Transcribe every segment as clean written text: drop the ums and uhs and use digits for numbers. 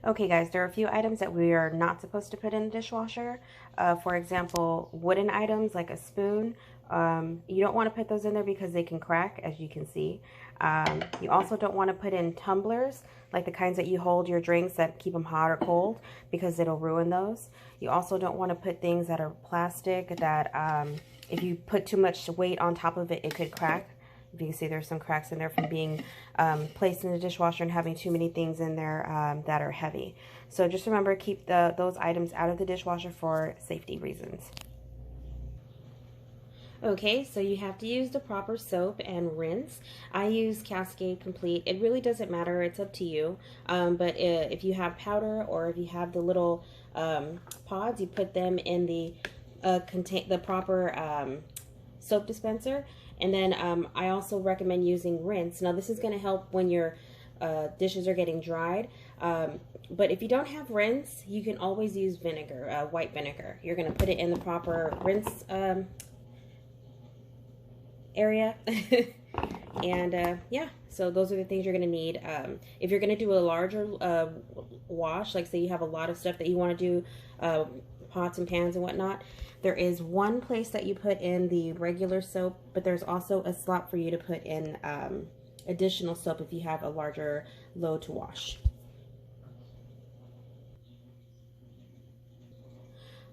Okay guys, there are a few items that we are not supposed to put in the dishwasher. For example, wooden items like a spoon. You don't want to put those in there because they can crack, as you can see. You also don't want to put in tumblers, like the kinds that you hold your drinks that keep them hot or cold, because it'll ruin those. You also don't want to put things that are plastic that if you put too much weight on top of it, it could crack. If you can see, there's some cracks in there from being placed in the dishwasher and having too many things in there that are heavy. So just remember, keep those items out of the dishwasher for safety reasons. Okay, so you have to use the proper soap and rinse. I use Cascade Complete. It really doesn't matter, it's up to you. But if you have powder or if you have the little pods, you put them in the proper soap dispenser. And then I also recommend using rinse. Now this is going to help when your dishes are getting dried. But if you don't have rinse, you can always use vinegar, white vinegar. You're going to put it in the proper rinse area. And yeah, so those are the things you're going to need. If you're going to do a larger wash, like say you have a lot of stuff that you want to do, pots and pans and whatnot, there is one place that you put in the regular soap, but there's also a slot for you to put in additional soap if you have a larger load to wash.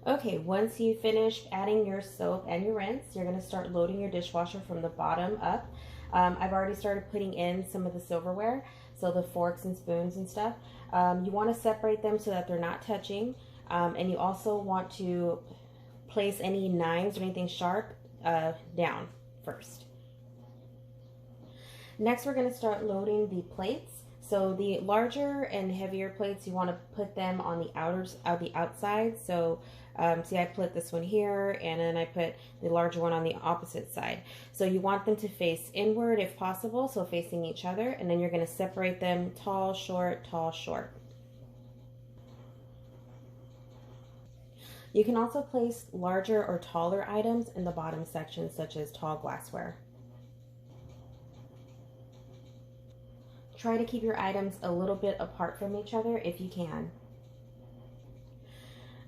Okay, once you finish adding your soap and your rinse, you're going to start loading your dishwasher from the bottom up. I've already started putting in some of the silverware, so the forks and spoons and stuff. You want to separate them so that they're not touching, and you also want to place any knives or anything sharp down first. Next, we're going to start loading the plates. So the larger and heavier plates, you want to put them on the outside. So see, I put this one here, and then I put the larger one on the opposite side. So you want them to face inward if possible, so facing each other, and then you're going to separate them tall, short, tall, short. You can also place larger or taller items in the bottom section, such as tall glassware. Try to keep your items a little bit apart from each other if you can.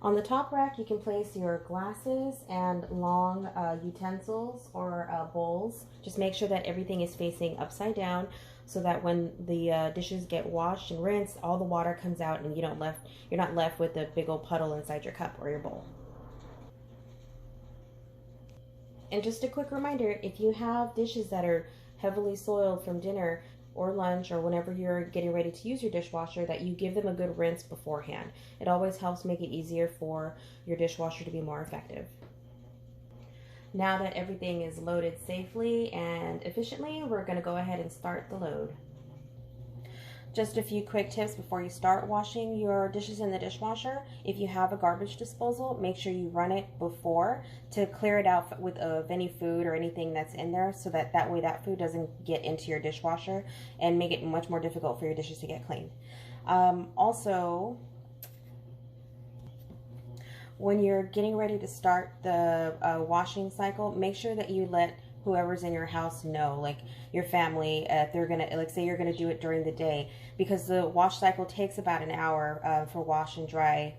On the top rack, you can place your glasses and long utensils or bowls. Just make sure that everything is facing upside down so that when the dishes get washed and rinsed, all the water comes out and you're not left with a big old puddle inside your cup or your bowl. And just a quick reminder, if you have dishes that are heavily soiled from dinner or lunch or whenever you're getting ready to use your dishwasher, that you give them a good rinse beforehand. It always helps make it easier for your dishwasher to be more effective. Now that everything is loaded safely and efficiently, we're going to go ahead and start the load. Just a few quick tips before you start washing your dishes in the dishwasher. If you have a garbage disposal, make sure you run it before to clear it out of any food or anything that's in there, so that way that food doesn't get into your dishwasher and make it much more difficult for your dishes to get clean. Also, when you're getting ready to start the washing cycle, make sure that you let whoever's in your house know, like your family, if they're gonna, like say you're gonna do it during the day, because the wash cycle takes about an hour for wash and dry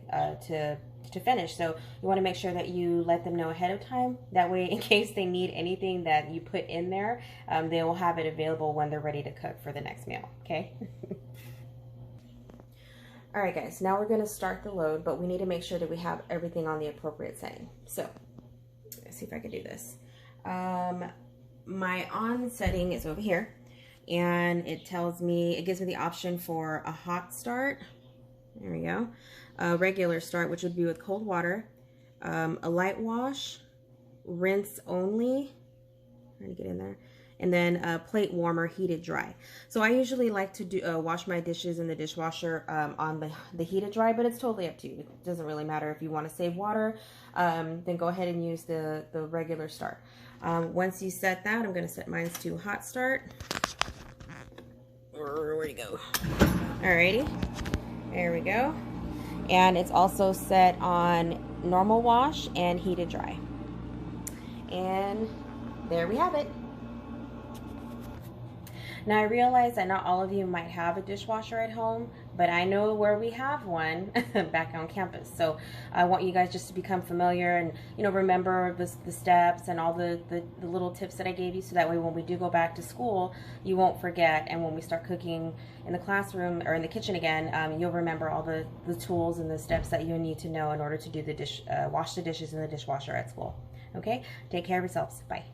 to finish. So you want to make sure that you let them know ahead of time. That way, in case they need anything that you put in there, they will have it available when they're ready to cook for the next meal. Okay. All right, guys. Now we're going to start the load, but we need to make sure that we have everything on the appropriate setting. So let's see if I can do this. My on setting is over here, and it gives me the option for a hot start. There we go. A regular start, which would be with cold water, a light wash, rinse only, trying to get in there, and then a plate warmer, heated dry. So I usually like to wash my dishes in the dishwasher on the heated dry, but it's totally up to you. It doesn't really matter. If you want to save water, then go ahead and use the regular start. Once you set that, I'm going to set mine to hot start. Where'd it go? Alrighty, there we go. And it's also set on normal wash and heated dry. And there we have it. Now I realize that not all of you might have a dishwasher at home, but I know where we have one back on campus. So I want you guys just to become familiar and, you know, remember the steps and all the little tips that I gave you, so that way when we do go back to school, you won't forget, and when we start cooking in the classroom or in the kitchen again, you'll remember all the tools and the steps that you need to know in order to do the wash the dishes in the dishwasher at school. Okay, take care of yourselves. Bye.